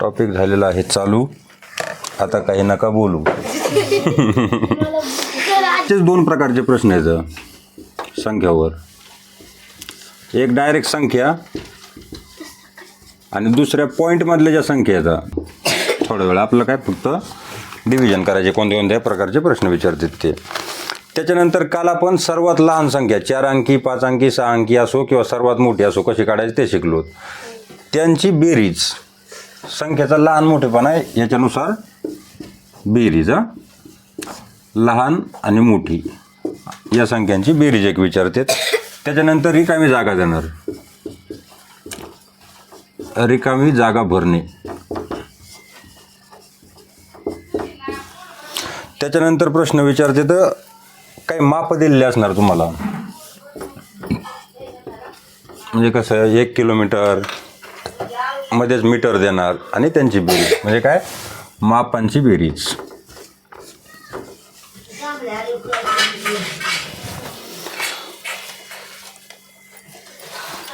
Topic झालेला आहे चालू. आता काही नका बोलू. तेच दोन प्रकारचे प्रश्न आहेत संख्यावर. एक डायरेक्ट संख्या आणि दुसऱ्या पॉईंटमधल्या ज्या संख्या आहेत. थोडा वेळ आपलं काय फक्त डिव्हिजन करायचे कोणत्या कोणत्या प्रकारचे प्रश्न विचारतात ते. त्याच्यानंतर काल आपण सर्वात लहान संख्या 4 अंकी 5 अंकी 6 अंकी असो किंवा सर्वात मोठी असो कशी काढायची ते शिकलो. त्यांची बेरीज संख्येचा लहान मोठेपणा आहे याच्यानुसार बेरीज लहान आणि मोठी या संख्यांची बेरीज एक विचारतात. त्याच्यानंतर रिकामी जागा देणार. रिकामी जागा भरणे. त्याच्यानंतर प्रश्न विचारते तर काही माप दिलेले असणार तुम्हाला. म्हणजे कसं 1 किलोमीटर मध्येच मीटर देणार आणि त्यांची बेरीज म्हणजे काय मापांची बेरीज.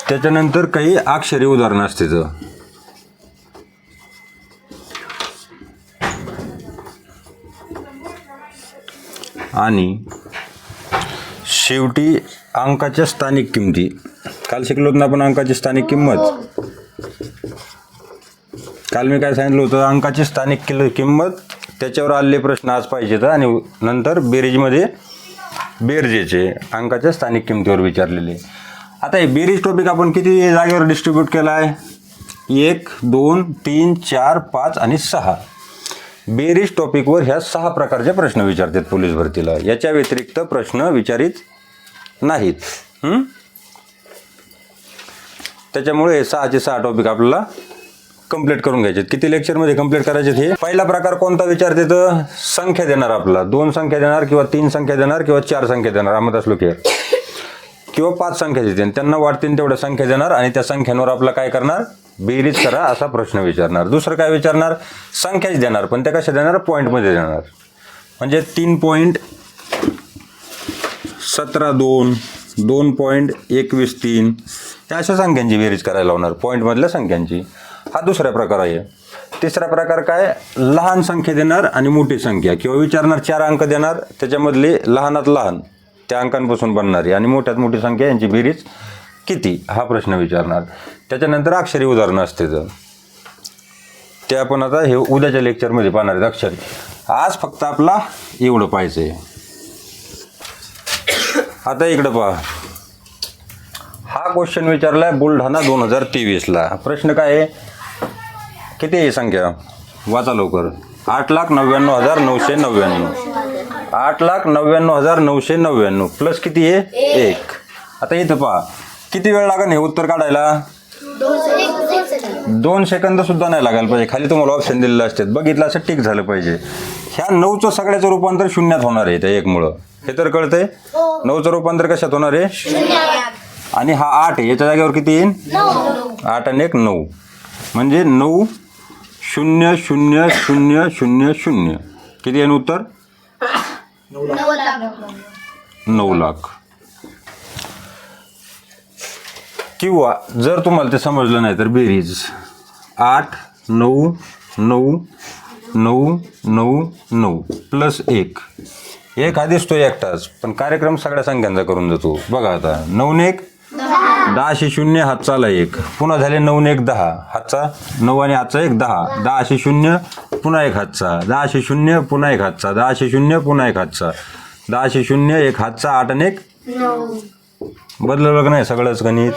त्याच्यानंतर काही अक्षरी उदाहरणं असते. आणि शेवटी अंकाच्या स्थानिक किमती. काल शिकलो ना आपण अंकाची स्थानिक किंमत. काल मी काय सांगितलं होतं अंकाची स्थानिक किंमत त्याच्यावर आलेले प्रश्न आज पाहिजेत आणि नंतर बेरीजमध्ये बेरजेचे अंकाच्या स्थानिक किमतीवर विचारलेले. आता हे बेरीज टॉपिक आपण किती जागेवर डिस्ट्रीब्यूट केला आहे 1 2 3 4 5 आणि 6. बेरीज टॉपिकवर ह्या 6 प्रकारचे प्रश्न विचारतात पोलीस भरतीला. याच्या व्यतिरिक्त प्रश्न विचारित नाहीत. त्याच्यामुळे हे 6चे 6 टॉपिक आपल्याला कंप्लीट करून घ्यायचे. किती लेक्चरमध्ये कंप्लीट करायचे हे. पहिला प्रकार कोणता विचारते तर संख्या देणार आपला. 2 संख्या देणार किंवा 3 संख्या देणार किंवा 4 संख्या देणार आम्हाला असलो की किंवा 5 संख्या देतील. त्यांना वाटतील तेवढ्या संख्या देणार आणि त्या संख्यांवर आपला काय करणार बेरीज करा असा प्रश्न विचारणार. दुसरं काय विचारणार संख्याच देणार पण त्या कशा देणार पॉईंटमध्ये देणार. म्हणजे 3.17 2 2.21 त्या अशा संख्यांची बेरीज करायला लावणार पॉईंटमधल्या संख्यांची. हा दुसरा प्रकार आहे. तिसरा प्रकार काय लहान संख्या देणार आणि मोठी संख्या किंवा विचारणार 4 अंक देणार त्याच्यामधले लहानात लहान त्या अंकांपासून बनणारी आणि मोठ्यात मोठी संख्या यांची बेरीज किती हा प्रश्न विचारणार. त्याच्यानंतर अक्षरी उदाहरणं असते ते आपण आता हे उद्याच्या लेक्चरमध्ये पाहणार आहेत अक्षरी. आज फक्त आपला एवढं पाहिजे. आता इकडं पहा. हा क्वेश्चन विचारला आहे बुलढाणा 2023ला. प्रश्न काय आहे किती आहे संख्या वाचा लवकर. 8,99,999 8,99,999 प्लस किती आहे 1. आता इथं पहा किती वेळ लागेल हे उत्तर काढायला 2 सेकंद सुद्धा नाही लागायला पाहिजे. खाली तुम्हाला ऑप्शन दिलेले असतात बघितलं असं टिक झालं पाहिजे. ह्या 9चं सगळ्याचं रूपांतर शून्यात होणार आहे त्या 1मुळं हे तर कळतंय. 9चं रूपांतर कशात होणार आहे आणि हा 8 आहे याच्या जागेवर किती येईल 8 आणि 1 9 म्हणजे 9 0 0 0 0 0 किती येईल उत्तर 9 लाख. किंवा जर तुम्हाला ते समजलं नाही तर बेरीज 8 9 9 9 9 9 प्लस 1 हा दिसतो एकटाच पण कार्यक्रम सगळ्या संख्यांचा करून जातो. बघा आता 9 ने 1 10 0 हातचा 1 पुन्हा झाले 9 ने 1 10 हातचा 9 आणि हातचा 1 10 10 0 पुन्हा 1 हातचा 10 0 पुन्हा 1 हातचा 10 0 पुन्हा 1 हातचा 10 0 1 हातचा 8 आणि 1 9 बदललं का नाही सगळंच गणित.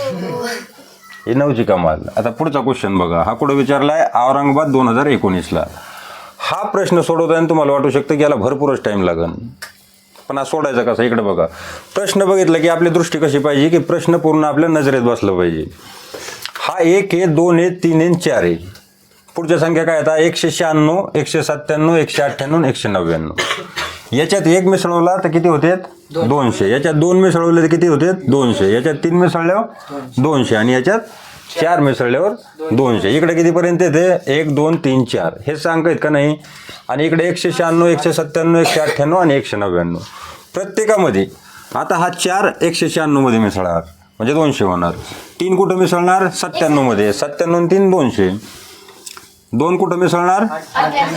हे 9ची कमाल. आता पुढचा क्वेश्चन बघा. हा कुठं विचारला आहे औरंगाबाद 2019ला. हा प्रश्न सोडवताना तुम्हाला वाटू शकतं की याला भरपूरच टाईम लागेल पण हा सोडायचा कसा. इकडे बघा प्रश्न बघितला की आपली दृष्टी कशी पाहिजे की प्रश्न पूर्ण आपल्या नजरेत बसलं पाहिजे. हा 1 आहे 2 आहे 3 आहे 4 आहे. पुढच्या संख्या काय आता 196 197 198 199. याच्यात 1 मिसळवला तर किती होते 200. याच्यात 2 मिसळवले तर किती होते 200. याच्यात 3 मिसळल्यावर 200 आणि याच्यात 4 मिसळल्यावर 200. इकडे कितीपर्यंत येते 1 2 3 4 हे अंक आहेत का नाही. आणि इकडे 196 197 198 आणि 199 प्रत्येकामध्ये. आता हा 4 196 मध्ये मिसळणार म्हणजे 200 होणार. 3 कुठं मिसळणार 97 मध्ये 97 3 200. 2 कुठं मिसळणार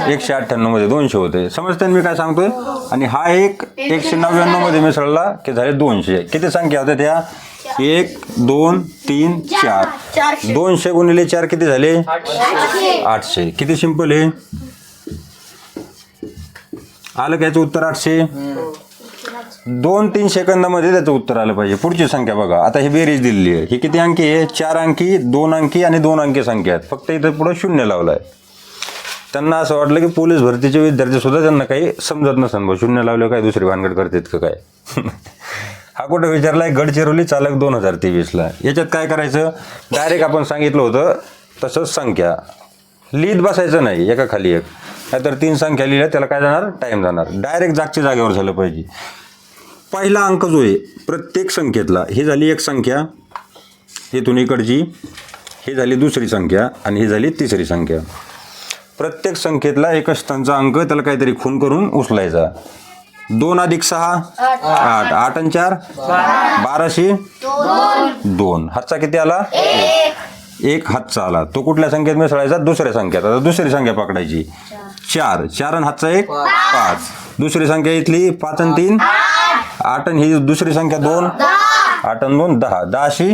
198 मध्ये 200 होते. समजते मी काय सांगतोय. आणि हा एक 199 मध्ये मिसळला की झाले 200. किती संख्या होत्या त्या 1 2 3 4. 200 गुणिले 4 किती झाले 800. किती सिंपल आहे. आलं का याचं उत्तर 800. 2-3 सेकंदामध्ये त्याचं उत्तर आलं पाहिजे. पुढची संख्या बघा. आता ही बेरीज दिलेली आहे. ही किती अंकी आहे 4 अंकी 2 अंकी आणि 2 अंकी संख्या आहेत. फक्त इथं पुढं 0 लावलाय. त्यांना असं वाटलं की पोलीस भरतीचे विद्यार्थी सुद्धा त्यांना काही समजत नसेल. 0 लावलं काय दुसरी भानगड करतात का काय. हा कुठं विचारलाय गडचिरोली चालक 2023ला. याच्यात काय करायचं डायरेक्ट आपण सांगितलं होतं तसंच संख्या लिहित बसायचं नाही एका खाली एक. नाहीतर 3 संख्या लिहिल्या त्याला काय जाणार टाईम जाणार. डायरेक्ट जागच्या जागेवर झालं पाहिजे. पहिला अंक जो आहे प्रत्येक संख्येतला ही झाली एक संख्या इथून इकडची, ही झाली दुसरी संख्या आणि ही झाली तिसरी संख्या. प्रत्येक संख्येतला एक स्थानचा अंक त्याला काहीतरी खून करून उचलायचा. 2 + 6 8. 8 आणि 4 1200 2. हातचा किती आला 1 हातचा आला. तो कुठल्या संख्येत मिसळायचा दुसऱ्या संख्येत. आता दुसरी संख्या पकडायची 4. 4 आणि हातचा 1 5. दुसरी संख्या इथली 5 आणि 3 8 आणि ही दुसरी संख्या 2 8 आणि 2 10. 10शी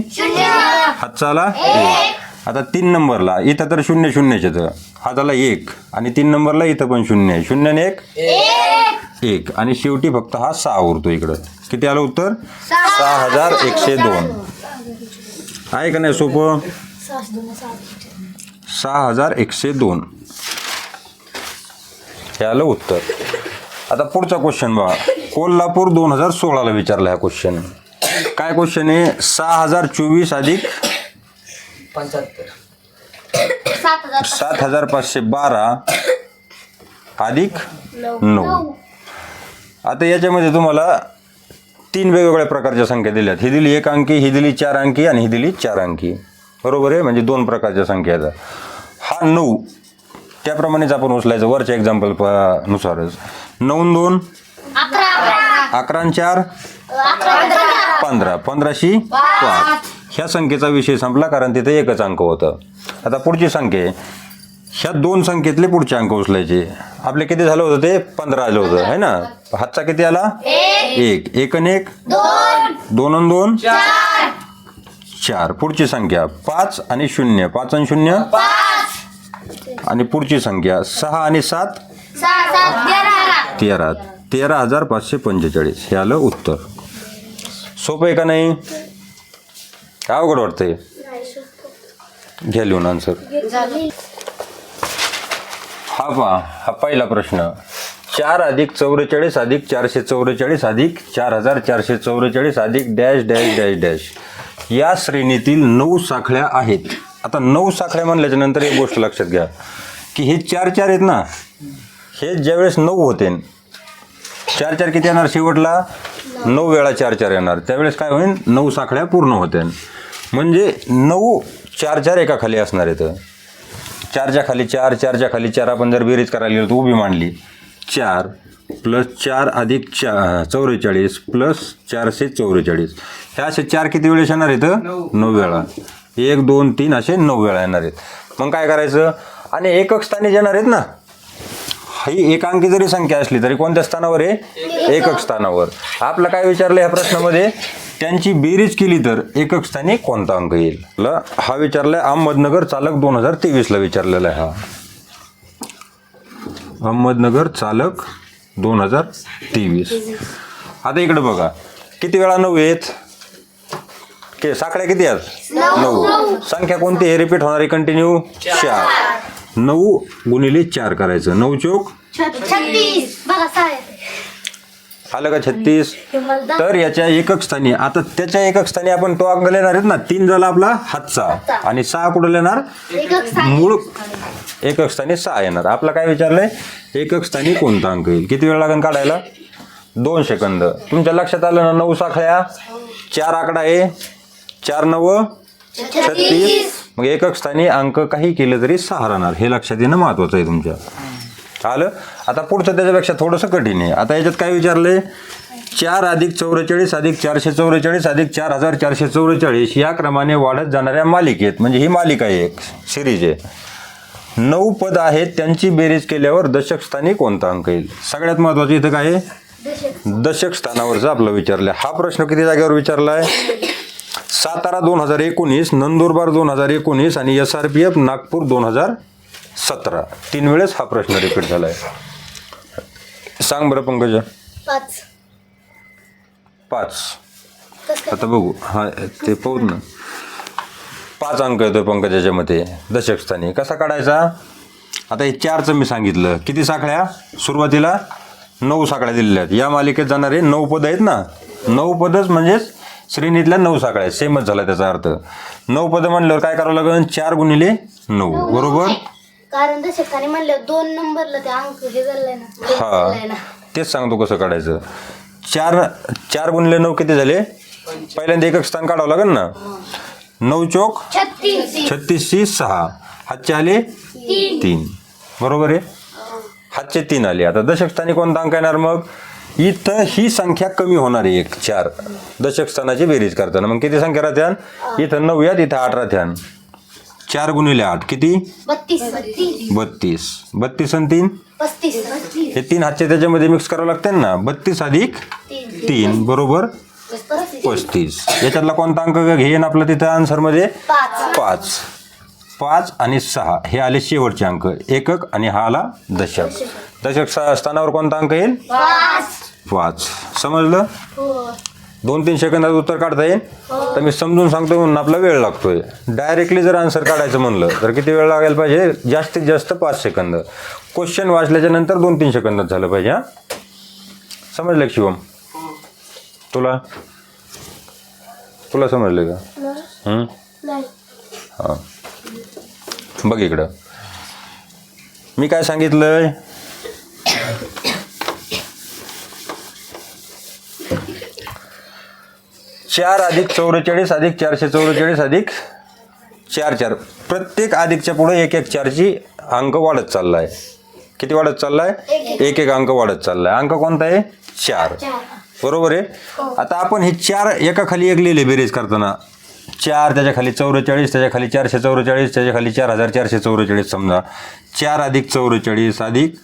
हातचा आला 1. आता 3 नंबरला इथं तर 0 0 हा झाला 1 आणि 3 नंबरला इथं पण 0 आहे. 0 आणि 1 आणि शेवटी फक्त हा 6 उरतो इकडं. किती आलं उत्तर 6102. आहे का नाही सोपं. 6102 हे आलं उत्तर. आता पुढचा क्वेश्चन बघा. कोल्हापूर 2016ला विचारला हा क्वेश्चन. काय क्वेश्चन आहे 6024 अधिक 7512 अधिक 9. आता याच्यामध्ये तुम्हाला 3 वेगवेगळ्या प्रकारच्या संख्या दिल्यात. ही दिली 1 अंकी, ही दिली 4 अंकी आणि ही दिली 4 अंकी. बरोबर आहे. म्हणजे 2 प्रकारच्या संख्या आहेत. हा 9 त्याप्रमाणेच आपण उचलायचं वरच्या एक्झाम्पल नुसारच. 9 2 11 आणि 4 15. 15शी 5. ह्या संख्येचा विषय संपला कारण तिथे एकच अंक होतं. आता पुढची संख्या आहे. ह्या 2 संख्येतले पुढचे अंक उचलायचे. आपले किती झालं होतं ते 15 आलं होतं है ना. हातचा किती आला 1. 1 आणि 1 2 आणि 2 4. पुढची संख्या 5 आणि 0 5 आणि 0 आणि पुढची संख्या 6 आणि 7 13. 13545 हे आलं उत्तर. सोपं आहे का नाही. काय अवघड वाटतंय. घ्या लिहून आन्सर. हा पहा हा पहिला प्रश्न 4 अधिक 44 अधिक 444 अधिक 4444 अधिक डॅश डॅश डॅश डॅश या श्रेणीतील 9 साखळ्या आहेत. आता 9 साखळ्या म्हणल्याच्या नंतर एक गोष्ट लक्षात घ्या की हे 4 4 आहेत ना. हे ज्यावेळेस 9 होते 4 4 किती येणार शेवटला 9 वेळा 4 4 येणार. त्यावेळेस काय होईल 9 साखळ्या पूर्ण होत्या. म्हणजे 9 4 4 एका खाली असणार आहेत. 4च्या खाली 4 4च्या खाली 4 आपण जर बेरीज करायला गेलो तर उभी मांडली 4 + 4 अधिक 44 + 444. ह्या असे 4 किती वेळेस येणार आहेत 9 वेळा. 1 2 3 असे 9 वेळा येणार आहेत. मग काय करायचं आणि एकक स्थानी येणार आहेत ना. ही एक अंकी जरी संख्या असली तरी कोणत्या स्थानावर आहे एकक स्थानावर. आपलं काय विचारलं ह्या प्रश्नामध्ये त्यांची बेरीज केली तर एकक स्थानी कोणता अंक येईल. हा विचारलाय अहमदनगर चालक 2023ला विचारलेला आहे. हा अहमदनगर चालक 2023. आता इकडे बघा किती वेळा 9 आहेत. साखळ्या किती आहेत 9. संख्या कोणती आहे रिपीट होणारी कंटिन्यू 4. 9 गुणिले 4 करायचं. 9 चौक 36. बघा साहेब आलं का 36. तर याच्या एकक स्थानी आता त्याच्या एकक स्थानी आपण तो अंक लिहिणार आहेत ना. 3 झाला आपला हातचा आणि 6 कुठं लिहिणार मूळ एकक स्थानी 6 येणार. आपला काय विचारलंय एकक स्थानी कोणता अंक येईल. किती वेळ लागेल काढायला 2 सेकंद. तुमच्या लक्षात आलं ना 9 साखळ्या 4 आकडा आहे 4 9 36. मग एकक स्थानी अंक काही केलं तरी 6 राहणार. हे लक्षात येणं महत्वाचं आहे तुमच्या. आलं. आता पुढचं त्याच्यापेक्षा थोडंसं कठीण आहे. आता याच्यात काय विचारलंय 4 अधिक 44 अधिक 444 अधिक 4444 या क्रमाने वाढत जाणाऱ्या मालिकेत म्हणजे ही मालिका आहे एक सिरीज आहे. 9 पद आहेत, त्यांची बेरीज केल्यावर दशक स्थानी कोणता अंक येईल? सगळ्यात महत्त्वाचं इथं काय आहे? दशक स्थानावरचं आपलं विचारलं. हा प्रश्न किती जागेवर विचारला आहे? सातारा 2019, नंदुरबार 2019 आणि SRPF नागपूर 2017. 3 वेळेस हा प्रश्न रिपीट झाला आहे. सांग बरं पंकजा. 5. आता बघू, हा ते पाहू ना. 5 अंक येतोय पंकजाच्या मते दशक स्थानी. कसा काढायचा? आता हे 4चं मी सांगितलं. किती साखळ्या? सुरुवातीला 9 साखळ्या दिलेल्या आहेत. या मालिकेत जाणारे 9 पद आहेत ना. 9 पदच म्हणजेच श्रेणीतल्या 9 साखळ्या. सेमच झाला त्याचा अर्थ. 9 पद म्हणल्यावर काय करावं लागेल? 4 गुणिले 9 बरोबर. कारण दशकाने म्हणलं 2 नंबरला ते अंक हे झालंय ना. हा तेच सांगतो कसं काढायचं. 4 गुणिले 9 किती झाले? पहिल्यांदा एकक स्थान काढावं लागेल ना. 9 चौक 36 6. हातचे आले 3 बरोबर आहे. हातचे 3 आले. आता दशक स्थानी कोणता अंक येणार? मग इथं ही संख्या कमी होणार आहे 1 4 दशक स्थानाची बेरीज करताना. मग किती संख्या राहत्यान? इथं 9 यात, इथं 8 राहत्यान. 4 गुणिले 8 किती? 32. 32 आणि 3 35. हे 3 हातचे त्याच्यामध्ये मिक्स करावं लागते ना. 32 अधिक 3 बरोबर 35. याच्यातला कोणता अंक घेईन आपलं तिथं आन्सरमध्ये? 5. 5 आणि 6 हे आले शेवटचे अंक. एकक आणि हा आला दशक. दशक स्थानावर कोणता अंक येईल? 5. समजलं? 2-3 सेकंदात उत्तर काढता येईल. तर मी समजून सांगतो म्हणून आपला वेळ लागतोय. डायरेक्टली जर आन्सर काढायचं म्हणलं तर किती वेळ लागायला पाहिजे? जास्तीत जास्त 5 सेकंद. क्वेश्चन वाचल्याच्या नंतर 2-3 सेकंदात झालं पाहिजे. हा समजलं का शिवम? तुला समजलं का? हां बघ इकडं मी काय सांगितलंय? चार अधिक 44 अधिक 444 अधिक 4 4. प्रत्येक अधिकच्या पुढे 1 1 4ची अंक वाढत चाललाय. किती वाढत चाललाय? 1 1 अंक वाढत चाललाय. अंक कोणता आहे? 4 बरोबर आहे. आता आपण हे 4 एका खाली एक लिहिले बेरीज करताना. 4 त्याच्या खाली 44, त्याच्या खाली 444, त्याच्या खाली 4444 समजा. 4 अधिक 44 अधिक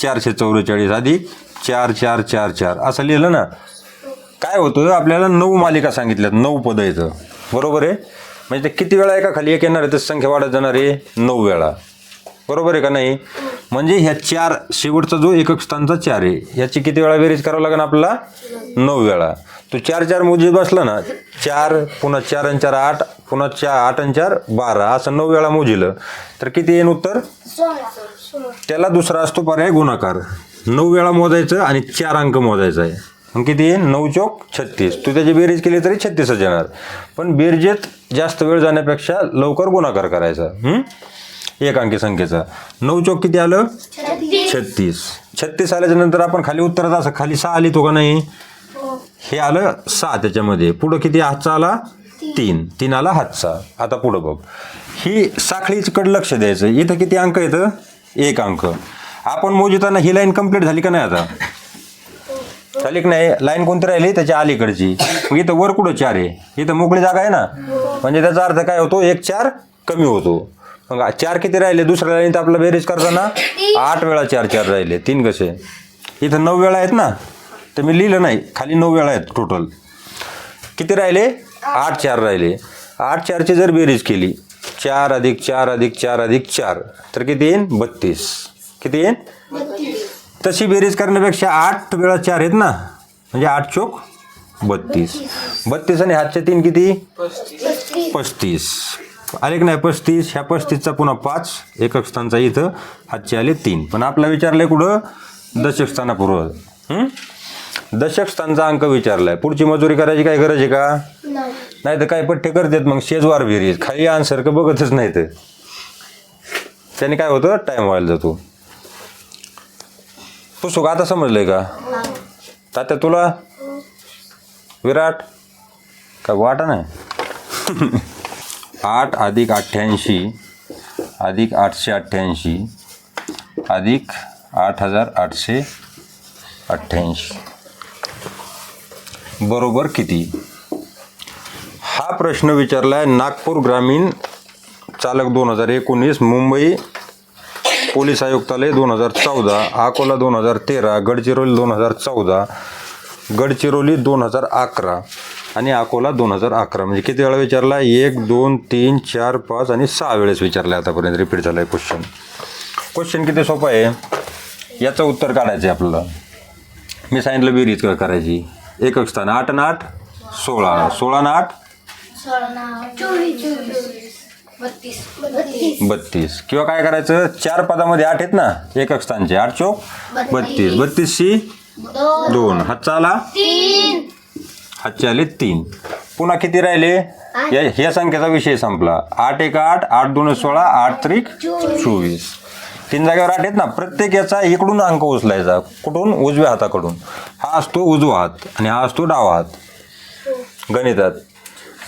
444 अधिक 4 4 4 4 असं लिहिलं ना. काय होतं? आपल्याला 9 मालिका सांगितल्यात, 9 पद येतं बरोबर आहे. म्हणजे ते किती वेळा एका खाली एक येणार आहे तर संख्या वाढत जाणार आहे 9 वेळा बरोबर आहे का नाही? म्हणजे ह्या 4 शेवटचा जो एकक स्थानचा 4 आहे याची किती वेळा बेरीज करावं लागेल आपल्याला? 9 वेळा. तो 4 4 मोजीत बसला ना. 4 पुन्हा 4 आणि 4 8 पुन्हा 8 आणि 4 12 असं 9 वेळा मोजिलं तर किती येईल उत्तर? त्याला दुसरा असतो पर्याय गुणाकार. 9 वेळा मोजायचं आणि 4 अंक मोजायचा आहे. मग किती येईल? 9 चौक 36. तू त्याची बेरीज केली तरी 36च येणार. पण बेरजेत जास्त वेळ जाण्यापेक्षा लवकर गुणाकार करायचा एक अंकी संख्येचा. 9 चौक किती आलं? 36. 36 आल्याच्या नंतर आपण खाली उत्तरात असं खाली 6 आली तो का नाही? हे आलं 6 त्याच्यामध्ये. पुढं किती हातचा आला? 3 आला हातचा. आता पुढं बघ. ही साखळीकडे लक्ष द्यायचं. इथं किती अंक येतं? 1 अंक. आपण मोजताना ही लाईन कंप्लीट झाली का नाही? आता झाली की नाही? लाईन कोणती राहिली? त्याच्या अलीकडची. मग इथं वर कुठं 4 आहे? इथं मोकळी जागा आहे ना. म्हणजे त्याचा अर्थ काय होतो? 1 4 कमी होतो. मग 4 किती राहिले? दुसऱ्या लाईन तर आपलं बेरीज करताना 8 वेळा 4 4 राहिले. 3 कसे? इथं 9 वेळा आहेत ना. तर मी लिहिलं नाही. खाली 9 वेळा आहेत टोटल. किती राहिले? 8 4 राहिले. 8 4ची जर बेरीज केली 4 अधिक 4 अधिक 4 अधिक 4 तर किती येईल? 32. किती येईल? तशी बेरीज करण्यापेक्षा 8 वेळा 4 आहेत ना. म्हणजे 8 चौक 32. 32 आणि हातचे 3 किती? 35 आले की नाही? 35. ह्या 35चा पुन्हा 5 एकक स्थानचा इथं हातचे आले 3. पण आपला विचारलंय कुठं? दशक स्थानापूर्व. दशक स्थानचा अंक विचारलाय. पुढची मजुरी करायची काय गरज आहे का? नाही तर काय पठ्ठे करतात मग शेजवार बेरीज. खाली आन्सर का बघतच नाही तर त्याने काय होतं? टाइम व्हायला जातो. पुस्तक आता समजलंय का? तात्या तुला? विराट काय वाटा नाही? 8 अधिक 88 अधिक 888 अधिक 8888 बरोबर किती? हा प्रश्न विचारलाय नागपूर ग्रामीण चालक 2019 मुंबई पोलीस आयुक्तालय 2014, अकोला 2013, गडचिरोली 2014, गडचिरोली 2011 आणि अकोला 2011. म्हणजे किती वेळा विचारला? 1, 2, 3, 4, 5 आणि 6 वेळेस विचारला आतापर्यंत. रिपीट झाला आहे क्वेश्चन किती सोपं आहे. याचं उत्तर काढायचं आहे आपल्याला. मी सांगितलं बेरीज करायची. एकक स्थान 8 आणि 8 16, 16 आणि 8 32. किंवा काय करायचं, 4 पदामध्ये 8 आहेत ना एकक स्थानचे. 8 चौक 32, 32शी 2, हातचा आला 3, हातचे आले 3. पुन्हा किती राहिले? ह्या संख्येचा विषय संपला. 8 1 8, 8 2 16, 8 3 24. 3 जागेवर 8 आहेत ना. प्रत्येक याचा इकडून अंक उचलायचा. कुठून? उजव्या हाताकडून. हा असतो उजवा हात आणि हा असतो डावा हात गणितात.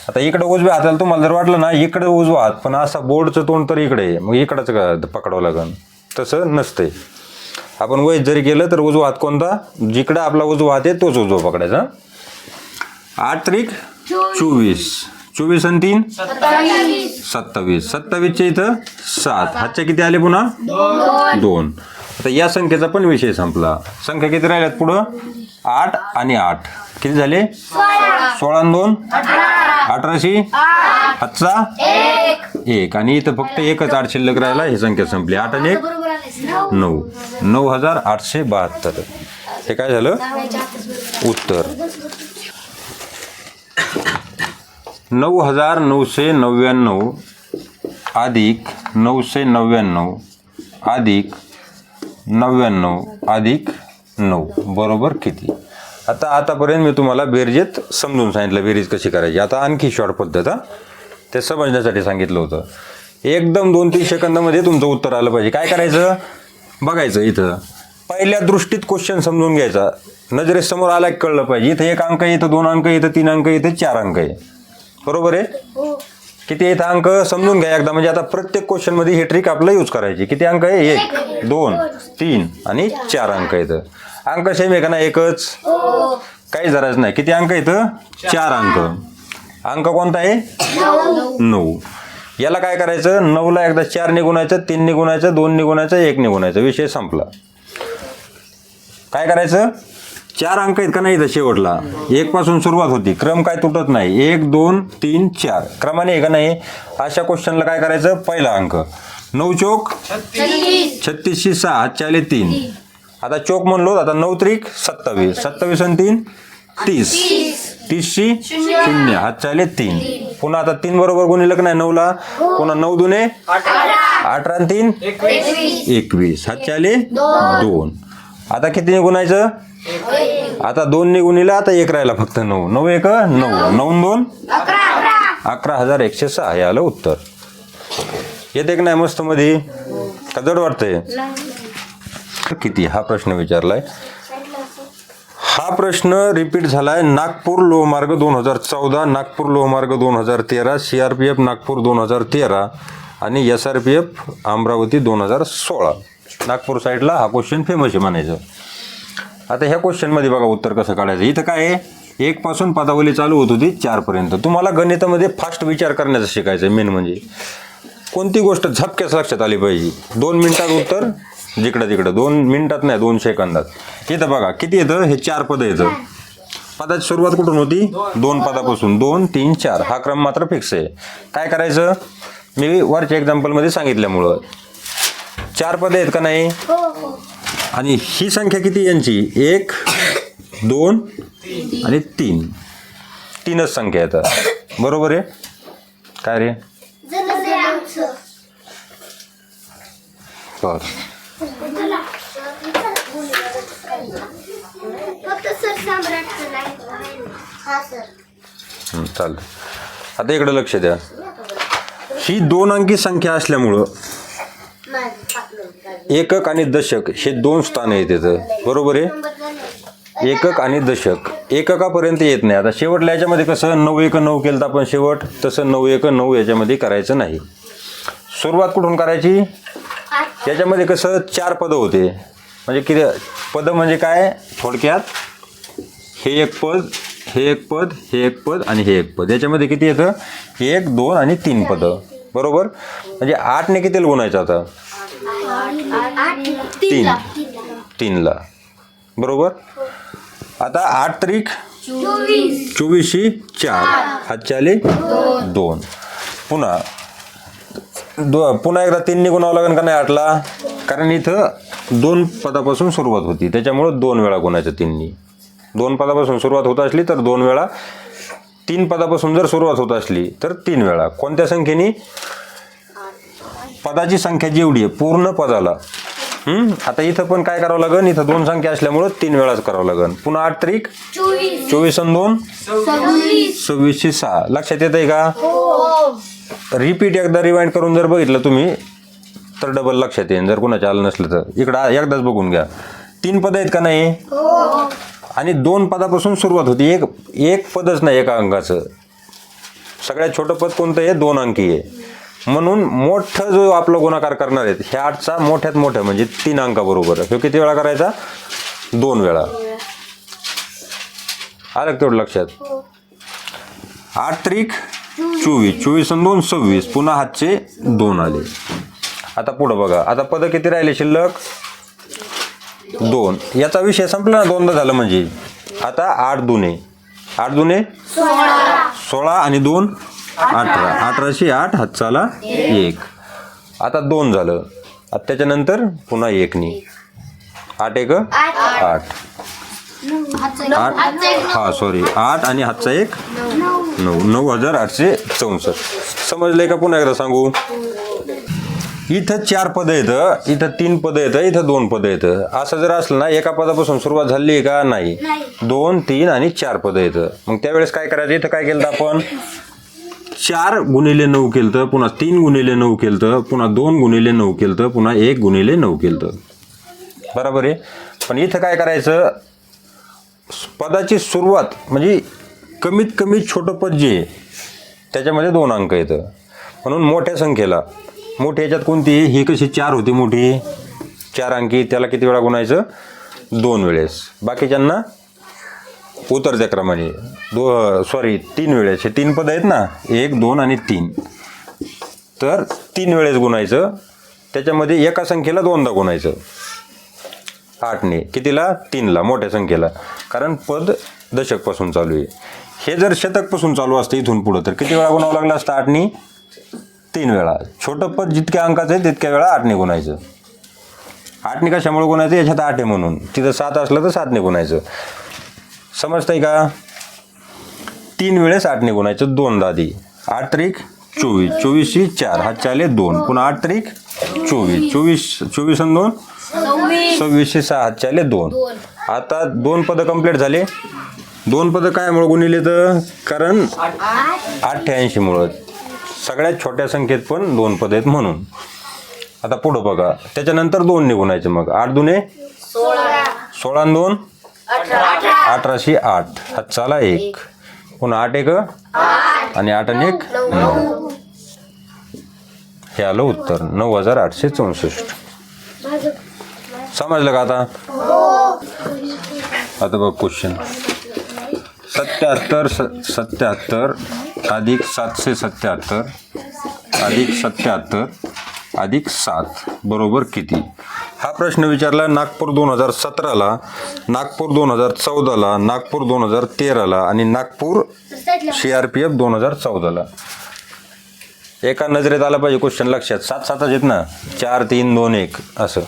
आता इकडं उजव्या हाताला तुम्हाला जर वाटलं ना इकडं उजवा हात, पण असा बोर्डचं तोंड तर इकडे आहे, मग इकडंच पकडावं लागेल. तसं नसतंय. आपण वैध जरी केलं तर उजवा हात कोणता? जिकडं आपला उजवा हात आहे तोच उजवा पकडायचा. 8 3 24, 24 आणि 3 27, 27च्या इथं 7, हातच्या किती आले पुन्हा 2. आता या संख्येचा पण विषय संपला. संख्या किती राहिल्यात पुढं? 8 आणि 8 किती झाले? 16 आणि 2 18शी हातचा 1 आणि इथं फक्त एकच 8 शिल्लक राहिला. ही संख्या संपली. 8 आणि 1 9, 9872. हे काय झालं उत्तर. 9999 अधिक 999 अधिक 99 अधिक 9 बरोबर किती? आतापर्यंत मी तुम्हाला बेरजेत समजून सांगितलं बेरीज कशी करायची. आता आणखी शॉर्ट पद्धत ते समजण्यासाठी सांगितलं होतं. एकदम 2-3 सेकंदामध्ये तुमचं उत्तर आलं पाहिजे. काय करायचं? बघायचं इथं पहिल्या दृष्टीत क्वेश्चन समजून घ्यायचा. नजरेसमोर आला की कळलं पाहिजे. इथं 1 अंक आहे, इथं 2 अंक, इथं 3 अंक, इथं 4 अंक आहे. बरोबर आहे? किती इथं अंक समजून घ्या एकदा. म्हणजे आता प्रत्येक क्वेश्चनमध्ये ही ट्रिक आपलं यूज करायची. किती अंक आहे? 1 2 3 आणि 4 अंक इथं. अंक सेम आहे का ना? एकच, काही जराच नाही. किती अंक इथं? 4 अंक. अंक कोणता आहे? 9. याला काय करायचं? 9ला एकदा 4 ने गुणायचं, 3 ने गुणायचं, 2 ने गुणायचं, 1 ने गुणायचं. विषय संपला. काय करायचं? 4 अंक आहेत का नाही इथं शेवटला? 1 पासून सुरुवात होती. क्रम काय तुटत नाही. 1 2 3 4 क्रमाने आहे का नाही? अशा क्वेश्चनला काय करायचं? पहिला अंक 9 चौक 36शी 6 हातचे आले 3. आता चौक म्हणलो. आता 9 त्रिक 27, 27 आणि 3 30, 30शी 0 हातचे आले 3. पुन्हा आता 3 बरोबर गुणिलं का नाही 9ला? पुन्हा 9 दुने 18 आणि 3 21 हातचे आले 2. आता कितीने गुणायचं? आता 2 ने गुणिला. आता 1 राहिला फक्त. 9 9 1 9 9 2 11,106 हे आलं उत्तर. येते की नाही मस्त मध्ये? का जड वाटतंय? किती हा प्रश्न विचारलाय. हा प्रश्न रिपीट झालाय. नागपूर लोहमार्ग 2014, नागपूर लोहमार्ग 2013, CRPF नागपूर 2013 आणि SRPF अमरावती 2016. नागपूर साईडला हा क्वेश्चन फेमस आहे म्हणायचं. आता ह्या क्वेश्चनमध्ये बघा उत्तर कसं काढायचं. इथं काय आहे? 1 पासून पदावली चालू होत होती 4 पर्यंत. तुम्हाला गणितामध्ये फास्ट विचार करण्याचं शिकायचं. मेन म्हणजे कोणती गोष्ट झपक्याच लक्षात आली पाहिजे. 2 मिनिटात उत्तर जिकडं तिकडं. 2 मिनिटात नाही 2 सेकंदात. इथं बघा किती येतं? हे 4 पदं येतं. पदाची सुरुवात कुठून होती? 2 पदापासून. 2 3 4 हा क्रम मात्र फिक्स आहे. काय करायचं? मी वरच्या एक्झाम्पलमध्ये सांगितल्यामुळं 4 पदं आहेत का नाही? आणि ही संख्या किती यांची? 1 2 आणि 3. 3च संख्या येतात. बरोबर आहे? काय रे? चालतं. आता इकडे लक्ष द्या. ही 2 अंकी संख्या असल्यामुळं एकक आणि दशक हे 2 स्थान आहेत तिथं. बरोबर आहे? एकक आणि दशक एककापर्यंत येत नाही. आता शेवटल्या याच्यामध्ये कसं 9 1 9 केलं तर आपण शेवट, तसं 9 1 9 याच्यामध्ये करायचं नाही. सुरुवात कुठून करायची? याच्यामध्ये कसं 4 पदं होते. म्हणजे किती पदं म्हणजे काय? थोडक्यात हे एक पद, हे एक पद, हे एक पद आणि हे एक पद. याच्यामध्ये किती येतं? 1 2 आणि 3 पदं. बरोबर? म्हणजे 8 ने किती गुणायचं आता? तीन 3ला बरोबर. आता 8 त्रिक 24 4 हातचे आले 2. पुन्हा पुन्हा एकदा 3 गुणावं लागेल का नाही 8ला, कारण इथं 2 पदापासून सुरुवात होती त्याच्यामुळं 2 वेळा गुणायचं 3नी. 2 पदापासून सुरुवात होत असली तर 2 वेळा, 3 पदापासून जर सुरुवात होत असली तर 3 वेळा. कोणत्या संख्येने? पदाची संख्या जेवढी आहे पूर्ण पदाला. आता इथं पण काय करावं लागेल, इथं 2 संख्या असल्यामुळं 3 वेळाच करावं लागेल. पुन्हा 8 त्रिक 24 आणि 2 26 6. लक्षात येत आहे का? रिपीट एकदा रिवाइंड करून जर बघितलं तुम्ही तर डबल लक्षात येईल. जर कोणाच्या आलं नसलं तर इकडं एकदाच बघून घ्या. 3 पद आहेत का नाही, आणि 2 पदापासून सुरुवात होती. एक पदच नाही एका अंकाचं. सगळ्यात छोटं पद कोणतं आहे? 2 अंकी आहे. म्हणून मोठं जो आपला गुणाकार करणार आहेत ह्या 8चा मोठ्यात मोठं म्हणजे 3 अंकाबरोबर. हे किती वेळा करायचा? 2 वेळा. आलं तेवढं लक्षात? 8 त्रिक 24 24 आणि 2 26. पुन्हा हातचे 2 आले. आता पुढं बघा. आता पद किती राहिले शिल्लक? 2. याचा विषय संपला ना, 2दा झालं म्हणजे. आता 8 दुने 16 आणि 2 18. 18शी 8 हातचा आला 1. आता 2 झालं. आता त्याच्यानंतर पुन्हा 1नी 8 1 8. 8 आणि हातचा 1 9. 9864. समजलंय का? पुन्हा एकदा सांगू. इथं 4 पदं येतं, इथं 3 पदं येतं, इथं 2 पदं येतं. असं जर असलं ना, एका पदापासून सुरुवात झाली आहे का? नाही. 2 3 आणि 4 पदं येतं. मग त्यावेळेस काय करायचं? इथं काय केलं आपण? 4 गुणिले 9 केलं तर, पुन्हा 3 गुणिले 9 केलं तर, पुन्हा 2 गुणिले 9 केलं तर, पुन्हा 1 गुणिले 9 केलं तर. बरोबर आहे. पण इथं काय करायचं? पदाची सुरुवात म्हणजे कमीत कमी छोटं पद जे आहे त्याच्यामध्ये 2 अंक येतं. म्हणून मोठ्या संख्येला, मोठ्या ह्याच्यात कोणती? ही कशी 4 होती मोठी 4 अंकी, त्याला किती वेळा गुणायचं? 2 वेळेस. बाकीच्यांना उतरत्या क्रमाने 3 वेळेस. हे 3 पद आहेत ना, 1 2 आणि 3, तर 3 वेळेस गुणायचं. त्याच्यामध्ये एका संख्येला 2दा गुणायचं 8ने. कितीला? 3ला, मोठ्या संख्येला. कारण पद दशकपासून चालू आहे. हे जर शतकपासून चालू असतं इथून पुढं तर किती वेळा गुणावं लागलं असतं? 8नी 3 वेळा. छोटं पद जितक्या अंकाचं आहे तितक्या वेळा 8ने गुणायचं. 8ने कशामुळे गुणायचं? याच्यात 8 आहे म्हणून. तिथं 7 असलं तर 7ने गुणायचं. समजतंय का? 3 वेळेस 8ने गुणायचं 2दा आधी. 8 त्रिक 24 24शी 4 हातचे आले 2. पुन्हा 8 त्रिक 24 24 आणि 2 26शी 6 हातचे आले 2. आता 2 पदं कंप्लीट झाले. 2 पदं कायमुळे गुणिले तर? कारण 88 मुळे. सगळ्यात छोट्या संख्येत पण 2 पद आहेत म्हणून. आता पुढं बघा. त्याच्यानंतर 2 ने गुणायचं. मग 8 दुने 16 आणि 2 18शी 8 हातचा आला 1. पुन्हा 8 1 आणि 8 आणि 1 9. हे आलं उत्तर 9864. समजलं का आता? आता बघ क्वेश्चन. 77 अधिक 777 अधिक 77 अधिक 7 बरोबर किती? हा प्रश्न विचारला नागपूर 2017ला, नागपूर 2014ला, नागपूर 2013ला आणि नागपूर CRPF 2014ला. एका नजरेत आला पाहिजे क्वेश्चन लक्षात. 7 7 आहेत ना, 4 3 2 1 असं.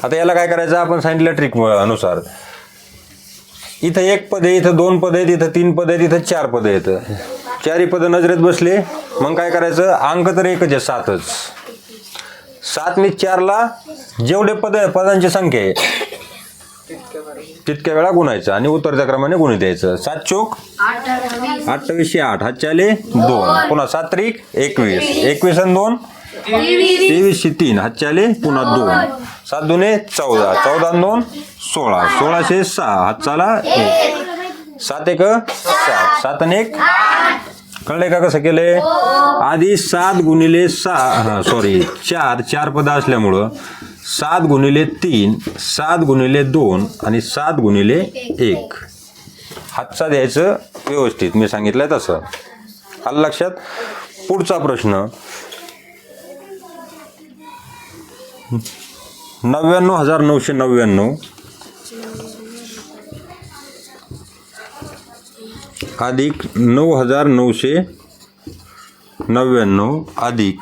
आता याला काय करायचं? आपण सांगितलं ट्रिक अनुसार. इथं 1 पद आहे, इथं 2 पद आहेत, इथं 3 पद आहेत, इथं 4 पद आहेत. 4ही पदं नजरेत बसले. मग काय करायचं? अंक तर एकच आहे 7च. 7ने 4ला जेवढे पदांची संख्या आहे तितक्या वेळा गुणायचं आणि उतरत्या क्रमाने गुणित द्यायचं. 7 चोक 28शी 8 हातचे आले 2. पुन्हा 7 त्रिक 21 21 आणि 2 23शी 3 हातचे आले पुन्हा 2. 7 दुने 14 14 आणि 2 16 16शी 6 हातचा आला 1. 7 1 7 7 आणि 1 कळलंय का कसं केलंय? आधी 7 गुणिले 4 पदं असल्यामुळं 7 गुणिले 3 7 गुणिले 2 आणि 7 गुणिले 1 हातचा द्यायचं व्यवस्थित. मी सांगितलंय तसं. आलं लक्षात? पुढचा प्रश्न 99,999 अधिक 9,999 अधिक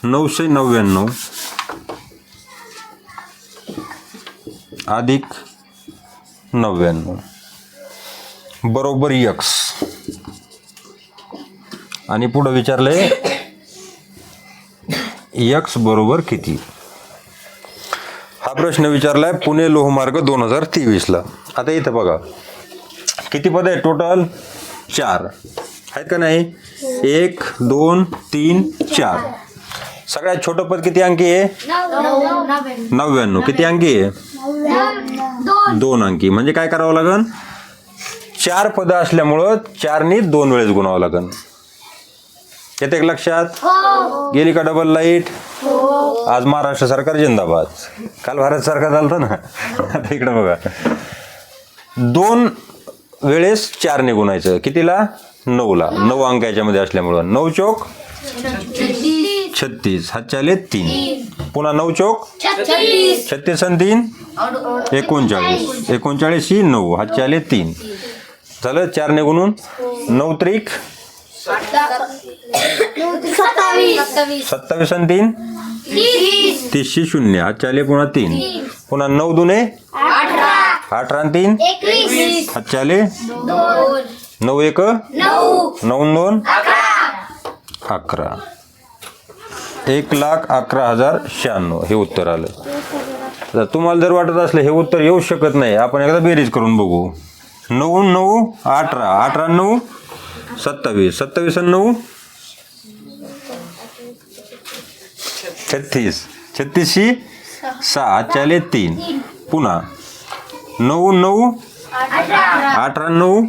999 अधिक 99 बरोबर x. आणि पुढं विचारलंय x बरोबर किती. हा प्रश्न विचारलाय पुणे लोहमार्ग 2023ला. आता इथं बघा किती पद आहे टोटल 4 आहेत का नाही. 1 2 3 4. सगळ्यात छोटं पद किती अंकी आहे 99. किती अंकी आहे 2 अंकी. म्हणजे काय करावं लागेल 4 पदं असल्यामुळं 4नी 2 वेळेस गुणावं लागेल. येते एक लक्षात. गेली का डबल लाईट. आज महाराष्ट्र सरकार जिंदाबाद. काल भारत सरकार झालं ना. आता इकडे बघा 2 वेळेस 4ने गुणायचं. कितीला 9ला. 9 अंक याच्यामध्ये असल्यामुळं 9 चौक 36 हातचे आले 3. पुन्हा 9 चौक 36 आणि 3 39. 39 ही 9 हातचे आले 3 झालं. 4ने गुणून 9 त्रिक 27 आणि 3 30 0 हातचे आले पुन्हा 3. पुन्हा 9 दुने 18 आणि 3 हातचे आले 9 1 9 2 11. 1,11,096 हे उत्तर आलं. तर तुम्हाला जर वाटत असलं हे उत्तर येऊ शकत नाही आपण एकदा बेरीज करून बघू. 9 9 18 18 9 27 27 आणि 9 36 36 ही 6 हातचे आले 3. पुन्हा 9 9 18 9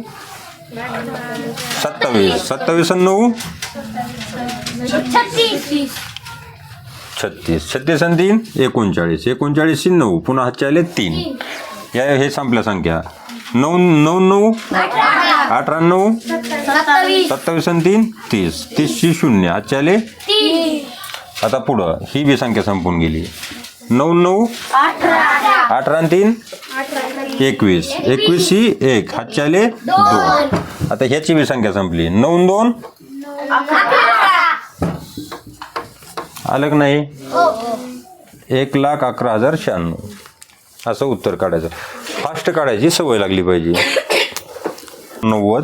27 27 आणि 9 36 36 आणि 3 39 39 ही 9 पुन्हा हातचे आले 3. या हे संपल्या संख्या. 9 9 9 18 9 27 आणि 3 30 30 ही 0 हातचे आले. आता पुढं ही बी संख्या संपून गेली. 9 9 18 आणि 3 21 21 ही 1 हातचे आले 2. आता ह्याची बी संख्या संपली. 9 2 आलं का नाही. 1,11,096 असं उत्तर काढायचं. फास्ट काढायची सवय लागली पाहिजे. 90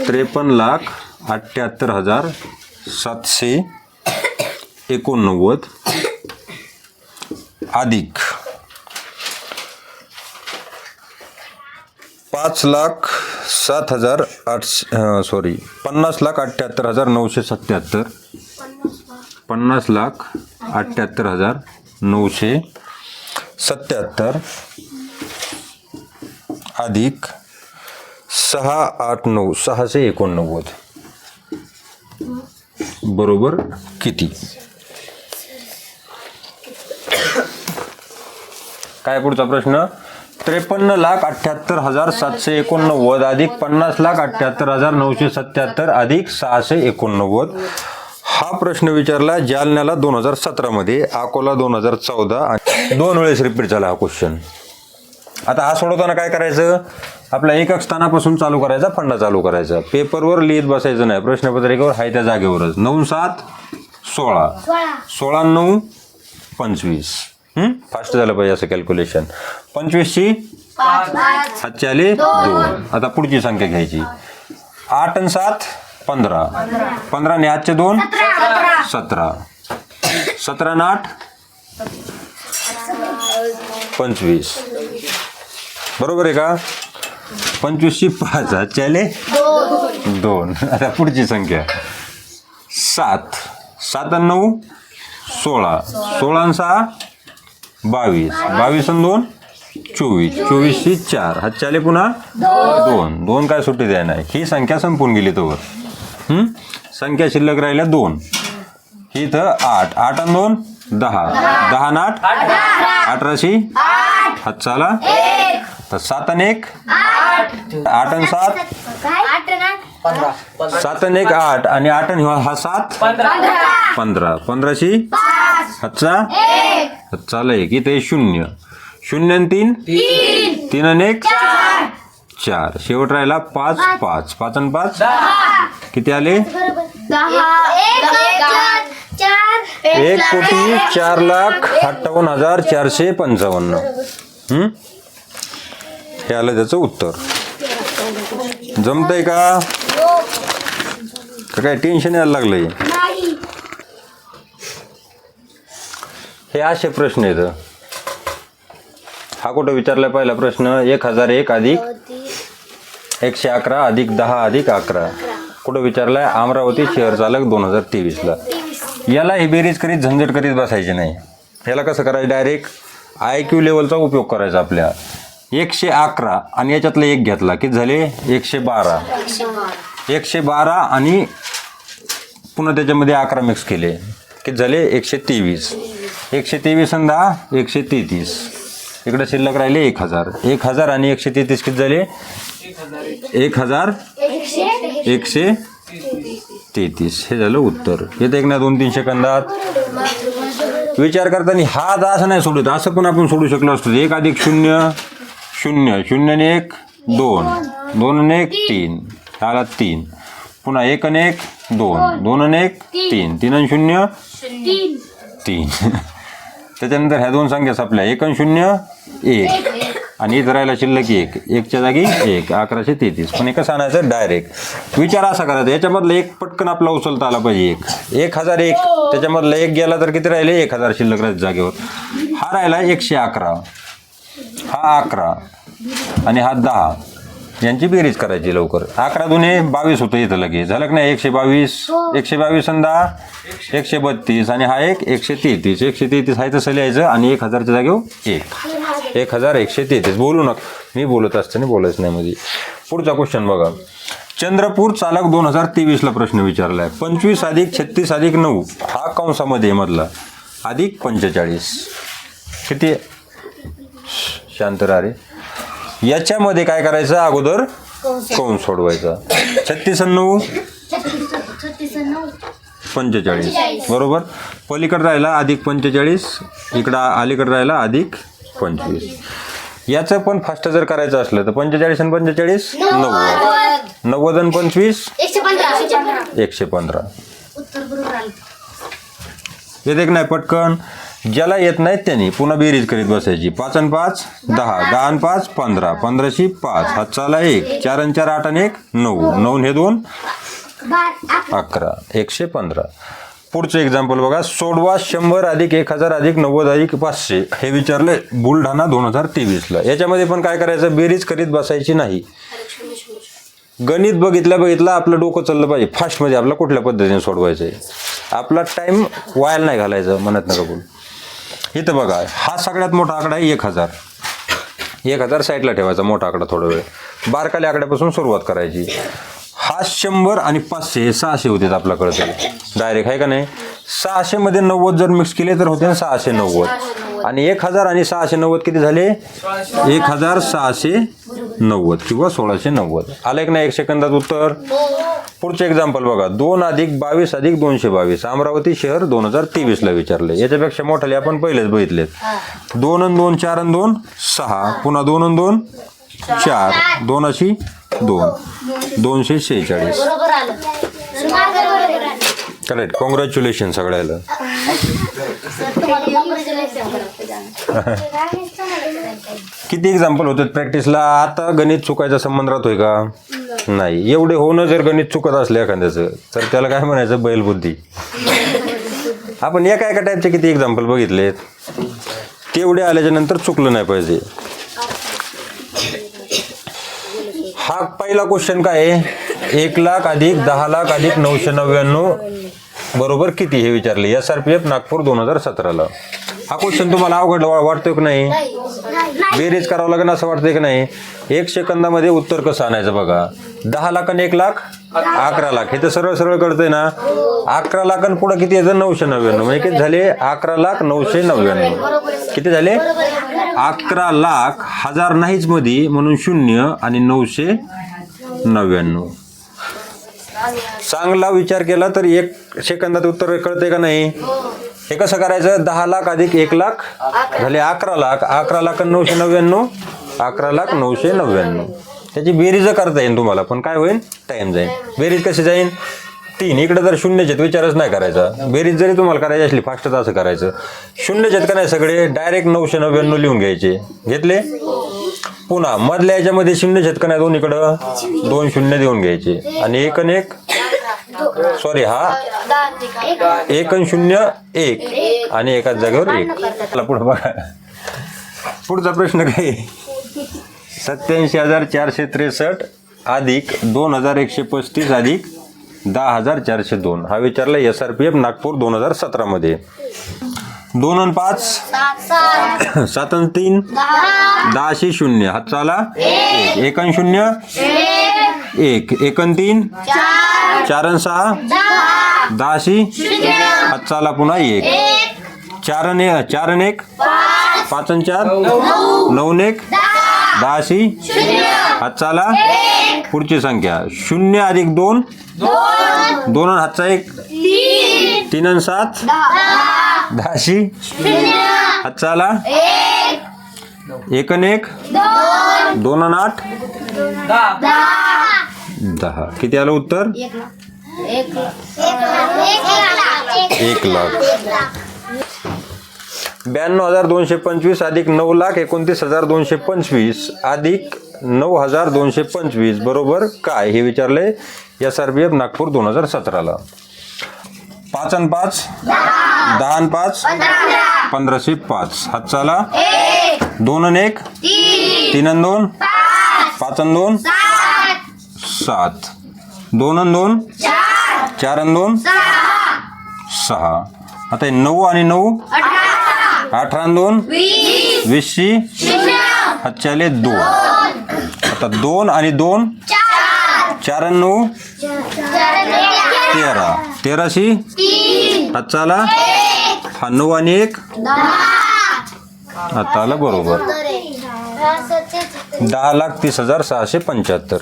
53,78,789 अधिक 50,78,977 50,78,977 अधिक 689 689 बरोबर किती. काय पुढचा प्रश्न. 53,78,789 अधिक 50,78,977 अधिक 689. हा प्रश्न विचारला जालन्याला 2017 मध्ये, अकोला 2014 आणि 2 वेळेस रिपीट झाला हा क्वेश्चन. आता हा सोडवताना काय करायचं आपल्या एकक स्थानापासून चालू करायचा. फंडा चालू करायचा. पेपरवर लिहित बसायचं नाही. प्रश्नपत्रिकेवर हाय त्या जागेवरच. 9 7 16 16 9 25. फास्ट झालं पाहिजे असं कॅल्क्युलेशन. 25 ची 5 हातचे आले 2. आता पुढची संख्या घ्यायची. 8 आणि 7 15 15 ने हातचे 2 17 17 आणि 8 25 बरोबर आहे का. 25 ची 5 हातचे आले 2. आता पुढची संख्या 7 7 आणि 9 16 16 आणि 6 22 22 आणि 2 24 24 ची 4 हातचे आले पुन्हा 2 2 काय सुट्टी द्याय नाही. ही संख्या संपून गेली तोवर. संख्या शिल्लक राहिल्या 2. ही इथं 8 8 आणि 2 10 10 आणि 8 18शी हातचा आला. तर 7 आणि 1 8 आणि 7 7 आणि 1 8 आणि 8 आणि हा 7 15. 15शी हातचा 1 इथे 0. 0 आणि 3 3 आणि 1 4. शेवट राहिला 5 5 5 आणि 5 किती आले? 1,04,58,455. हे आलं त्याचं उत्तर. जमतंय का काय टेन्शन यायला लागलंय? हे असे प्रश्न आहेत. हा कुठं विचारलाय पहिला प्रश्न? 1001 अधिक 111 अधिक 10 अधिक 11 कुठं विचारलाय? अमरावती शहर चालक 2023ला. याला ही बेरीज करीत झंझट करीत बसायची नाही. याला कसं करायचं? डायरेक्ट IQ लेवलचा उपयोग करायचा. आपल्या 111 आणि याच्यातला एक घेतला किती झाले? 112. 112 आणि पुन्हा त्याच्यामध्ये 11 मिक्स केले किती झाले? 123. 123 आणि 10 133. इकडे शिल्लक राहिले 1000. 1000 आणि 133 किती झाले? 1133. हे झालं उत्तर. येते एक ना 2-3 सेकंदात. विचार करताना हा असं नाही सोडत, असं पण आपण सोडू शकलो असतो. 1 अधिक 0 0 0 आणि 1 2 2 आणि 1 3 आला 3. पुन्हा 1 आणि 1 2 2 आणि 1 3 3 आणि 0 3. त्याच्यानंतर ह्या दोन संख्या आपल्या 1 आणि 0 1 आणि इथं राहिला शिल्लक 1 1च्या जागी 1 1133. पण कसं आणायचं? डायरेक्ट विचार असा करायचा. याच्यामधलं एक पटकन आपला उचलता आला पाहिजे. 1001 त्याच्यामधलं एक गेला तर किती राहिले? 1000 शिल्लक राहिले जागेवर. हा राहिला 111, हा 11 आणि हा 10. यांची बेरीज करायची लवकर. 11 दुने 22 होतं इथं लगेच. झालं की नाही? 122 122 आणि 10 132 आणि हा एक 133. 133 आहे तसं लिहायचं आणि 1000च्या जागेवर 1133. बोलू नका, मी बोलत असताना बोलायचं नाही मध्ये. पुढचा क्वेश्चन बघा. चंद्रपूर चालक 2023ला प्रश्न विचारलाय. 25 अधिक 36 अधिक 9 हा कंसामध्ये मधला अधिक 45 किती? शांत राहा रे. याच्यामध्ये काय करायचं? अगोदर कंस सोडवायचा. 36 आणि 9 45 बरोबर. पलीकडे राहिला अधिक 45, इकडं अलीकडे राहिला अधिक 25. याचं पण फास्ट जर करायचं असलं तर 45 आणि 45 90 90 आणि 25 115. येते की नाही पटकन? ज्याला येत नाहीत त्यांनी पुन्हा बेरीज करीत बसायची. 5 आणि 5 10 10 आणि 5 15 15शी 5 हातचाला 1 4 आणि 4 8 आणि 1 9 9 हे 2 11 115. पुढचं एक्झाम्पल बघा. सोडवा 100 अधिक 1000 अधिक 90 अधिक 500 हे विचारले बुलढाणा 2023ला. याच्यामध्ये पण काय करायचं? बेरीज करीत बसायची नाही. गणित बघितलं आपलं डोकं चाललं पाहिजे फास्टमध्ये. आपला कुठल्या पद्धतीने सोडवायचं आहे, आपला टाईम वाया नाही घालायचं. म्हणत नका बोल. इथं बघा, हा सगळ्यात मोठा आकडा आहे 1000. 1000 साईडला ठेवायचा मोठा आकडा थोडा वेळ. बारकाल्या आकड्यापासून सुरुवात करायची. हा 100 आणि 500 हे 600 होते आपल्याकडे डायरेक्ट, आहे का नाही? 600 मध्ये 90 जर मिक्स केले तर होते 690. आणि 1000 आणि 690 किती झाले? 1690 किंवा 1690. आलं एक नाही? 1 सेकंदात उत्तर. पुढचे एक्झाम्पल बघा. 2 अधिक 22 अधिक 222 अमरावती शहर 2023ला विचारले. याच्यापेक्षा मोठाले आपण पहिलेच बघितलेत. 2 आणि 2 4 आणि 2 6 पुन्हा 2 आणि 2 4 2 अशी 2 246. करेक्ट. कॉंग्रॅच्युलेशन सगळ्याला. किती एक्झाम्पल होतात प्रॅक्टिसला? आता गणित चुकायचा संबंध राहतोय का? नाही. एवढे होणं जर गणित चुकत असलं एखाद्याचं तर त्याला काय म्हणायचं? बैलबुद्धी. आपण एका टाईपचे किती एक्झाम्पल बघितलेत, तेवढे आल्याच्या नंतर चुकलं नाही पाहिजे. हा पहिला क्वेश्चन काय आहे? 1 लाख अधिक 10 लाख अधिक 999 बरोबर किती हे विचारले. SRPF नागपूर 2017ला. हा क्वेश्चन तुम्हाला अवघड वाटतोय की नाही? बेरीज करावं लागेल असं वाटतंय की नाही? 1 सेकंदामध्ये उत्तर कसं आणायचं बघा. 10 लाख आणि 1 लाख 11 लाख हे तर सरळ सरळ कळतंय ना. 11 लाख आणि पुढे किती येतं? 999. म्हणजे किती झाले? 11,999. किती झाले? 11 लाख. 1000 नाहीच मध्ये म्हणून 0 आणि 999. चांगला विचार केला तर 1 सेकंदात उत्तर कळते का नाही? हे कसं करायचं? 10 लाख अधिक 1 लाख झाले 11 लाख. 11 लाख 999, 11 लाख 999. त्याची बेरीज करता येईल तुम्हाला, पण काय होईल? टाइम जाईल. बेरीज कशी जाईल? 3. इकडे जर शून्यचेत विचारच नाही करायचा. बेरीज जरी तुम्हाला करायची असली फास्ट असं करायचं. शून्यचेत का नाही सगळे डायरेक्ट 999 लिहून घ्यायचे. घेतले? पुन्हा मधल्या याच्यामध्ये शून्यचेत का नाही दोन्हीकडं 2 शून्य देऊन घ्यायचे. आणि 1 आणि 1 सॉरी हा 1 आणि 0 1 आणि एकाच जागेवर 1. चला पुढे बघा. पुढचा प्रश्न काय? 87,463 अधिक 2,135 अधिक 10,402 हा विचारला SRPF नागपूर 2017 मध्ये. 2 आणि 5 7 आणि 3 10शी 0 हातचा आला 1 आणि 0 1 1 आणि 3 4 आणि 6 10शी हातचा आला पुन्हा 1 4 आणि 1 5 आणि 4 9 आणि 1 10शी हातचा आला पुढची संख्या 0 अधिक 2 2 आणि हातचा 1 3 आणि 7 10शी हातचा आला 1 आणि 1 2 आणि 8 10. किती आलं उत्तर? 1 लाख. 92,225 अधिक 9,29,225 अधिक 9,225 बरोबर काय? हे विचारले SRPF नागपूर 2017ला. 5 आणि 5 10 आणि 5 1505 हातचा आला 2 आणि 1 3 आणि 2 5 आणि 2 7 2 आणि 2 4 आणि 2 6. आता 9 आणि 9 18 आणि 2 20शी हातचे आले 2. आता 2 आणि 2 4 आणि 9 13 13शी हातचा आला हा 9 आणि 1 आता आला बरोबर 10,30,675.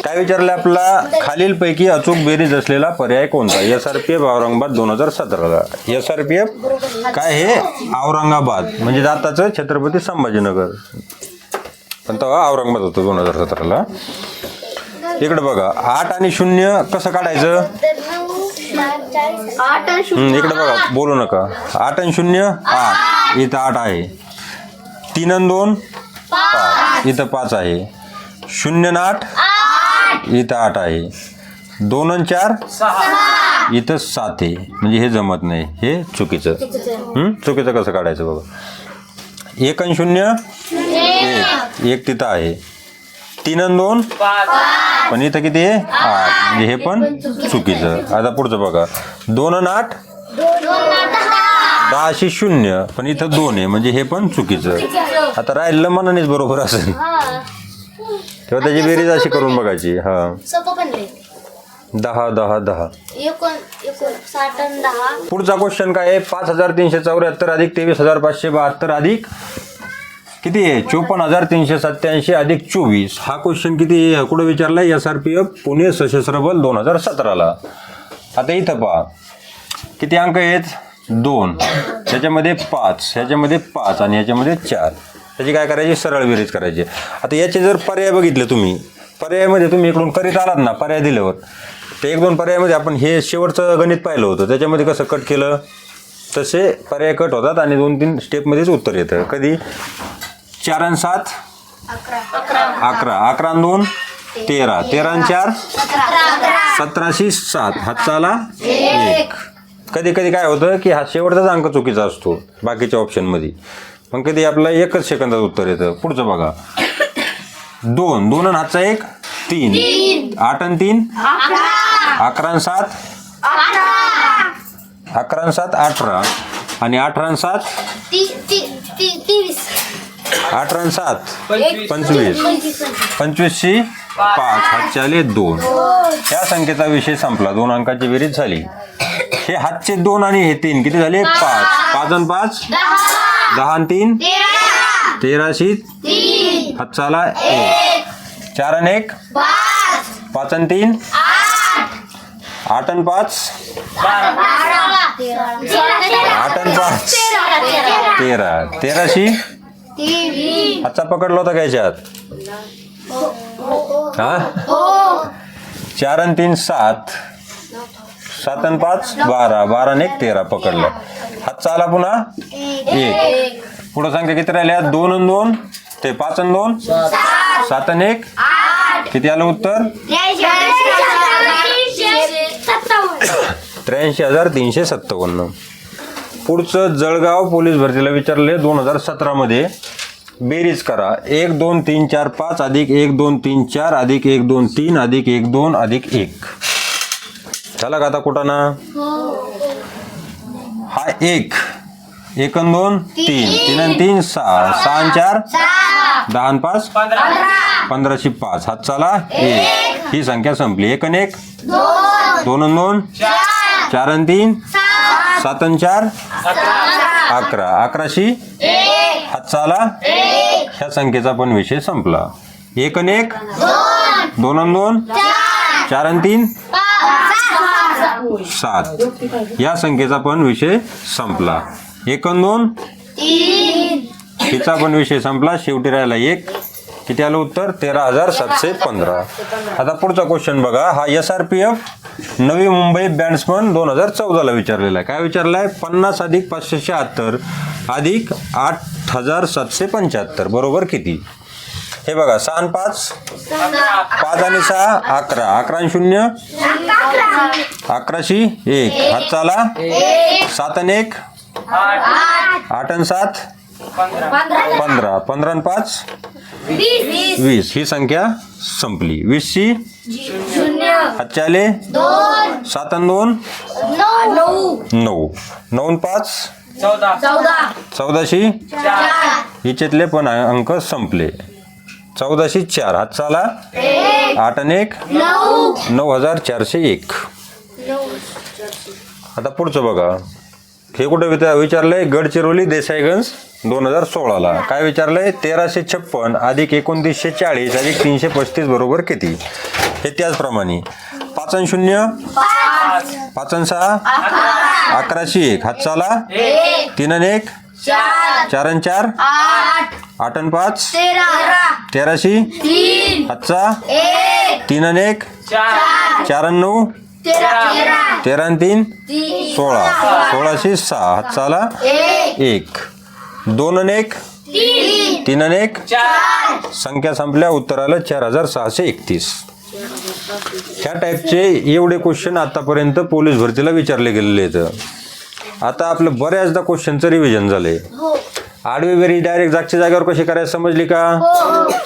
काय विचारलं आपला? खालीलपैकी अचूक बेरीज असलेला पर्याय कोणता? SRPF औरंगाबाद 2017ला. SRPF काय? हे औरंगाबाद म्हणजे जाताचं छत्रपती संभाजीनगर, पण तेव्हा औरंगाबाद होतं 2017ला. इकडे बघा 8 आणि 0 कसं काढायचं? इकडे बघा बोलू नका. 8 आणि 0 8 इथं 8 आहे. 3 आणि 2 5 इथं 5 आहे. 0 आणि 8 इथं 8 आहे. 2 आणि 4 इथं 7 आहे. म्हणजे हे जमत नाही, हे चुकीचं. चुकीचं कसं काढायचं बघा. 1 आणि 0 1 तिथं आहे. 3 आणि 2 पण इथं किती आहे 8 म्हणजे हे पण चुकीचं. आता पुढचं बघा 2 आणि 8 10शी 0 पण इथं 2 आहे म्हणजे हे पण चुकीचं. आता राहिलं मनानेच बरोबर असेल तेव्हा त्याची बेरीज अशी करून बघायची. हा 10 10 10 पुढचा क्वेश्चन काय आहे? 5,374 अधिक 23,572 अधिक किती आहे 54,387 अधिक 24. हा क्वेश्चन किती कुठं विचारला? SRPF पुणे सशस्त्र बल 2017ला. आता इथं पहा किती अंक आहेत? 2 ह्याच्यामध्ये 5 ह्याच्यामध्ये 5 आणि ह्याच्यामध्ये 4. त्याची काय करायची? सरळ बेरीज करायची. आता याचे जर पर्याय बघितले तुम्ही, पर्यायामध्ये तुम्ही इकडून करीत आलात ना पर्याय दिल्यावर, ते 1-2 पर्यायामध्ये आपण हे शेवटचं गणित पाहिलं होतं. त्याच्यामध्ये कसं कट केलं तसे पर्याय कट होतात आणि 2-3 स्टेपमध्येच उत्तर येतं. कधी 4 आणि 7 11 11 आणि 2 13 13 आणि 4 17शी 7 हातचा आला 1. कधी कधी काय होतं की हा शेवटचाच अंक चुकीचा असतो बाकीच्या ऑप्शनमध्ये, पण कधी आपला 1च सेकंदात उत्तर येतं. पुढचं बघा 2 2 आणि हातचा 1 3 8 आणि 3 11 आणि 7 11 आणि 7 18 आणि 18 आणि 7 18 आणि 7 25 25शी 5 हातचे आले 2. त्या संख्येचा विषय संपला. 2 अंकाची बेरीज झाली. हे हातचे 2 आणि हे 3 किती झाले? 5 5 आणि 5 10 आणि 3 13शी हातचा आला 1. 4 आणि 1 5 आणि 3 8 आणि 5 8 आणि 5 13 13शी हातचा पकडला होता का याच्यात हा 4 आणि 3 7 7 आणि 5 12 12 आणि 1 13 पकडलं हातचा आला पुन्हा 1 पुढे संख्या किती राहिल्या 2 आणि 2 ते 5 आणि 2 7 आणि 1 किती आलं उत्तर 83,357 पुढचं जळगाव पोलीस भरतीला विचारले 2017 मध्ये बेरीज करा 1 2 3 4 5 अधिक 1 2 3 4 अधिक 1 2 3 अधिक 1 2 अधिक 1 झाला का आता कुठाना हा 1 1 आणि 2 3 3 आणि 3 6 6 आणि 4 10 आणि 5 15शी 5 हात चाला 1 ही संख्या संपली 1 आणि 1 2 आणि 2 4 आणि 3 7 आणि 4 11 11शी हात चाला ह्या संख्येचा पण विषय संपला 1 आणि 1 2 आणि 2 4 आणि 3 7 या संख्येचा पण विषय संपला 1 आणि 2 हिचा पण विषय संपला शेवटी राहिला 1 किती आलं उत्तर 13,715 आता पुढचा क्वेश्चन बघा हा SRPF नवी मुंबई बॅट्समन 2014 ला विचारलेला आहे काय विचारलं आहे 50 अधिक 576 अधिक 8,775 बरोबर किती हे बघा 6 आणि 5 5 आणि 6 11 11 आणि 0 11शी 1 हात चाला 7 आणि 1 8 आणि 7 15 15 आणि 5 20 ही संख्या संपली 20शी हातचे आले 7 आणि 2 9 9 आणि 5 14शी हिच्यातले पण अंक संपले 14शी 4 हात चाला 8 आणि 1 9,401 आता पुढचं बघा हे कुठे विचारलंय गडचिरोली देसाईगंज 2016 ला काय विचारलंय 1356 अधिक 2940 अधिक 335 बरोबर किती हे त्याचप्रमाणे 5 आणि 0 5 आणि 6 11शी 1 हात चाला 3 आणि 1 4 आणि 4 8 आणि 5 13शी हातचा 3 आणि 1 4 आणि 9 13 आणि 3 16 16शी 6 हात चाला 1 2 आणि 1 3 आणि 1 संख्या संपल्या उत्तर आलं 4,631 ह्या टाईपचे एवढे क्वेश्चन आतापर्यंत पोलीस भरतीला विचारले गेलेले आहेत आता आपलं बऱ्याचदा क्वेश्चनचं रिव्हिजन झालंय आडवी बेरीज डायरेक्ट जागच्या जागेवर कशी करायचं समजली का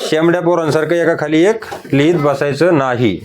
शेमड्या पोरांसारखं एका खाली एक लिहित बसायचं नाही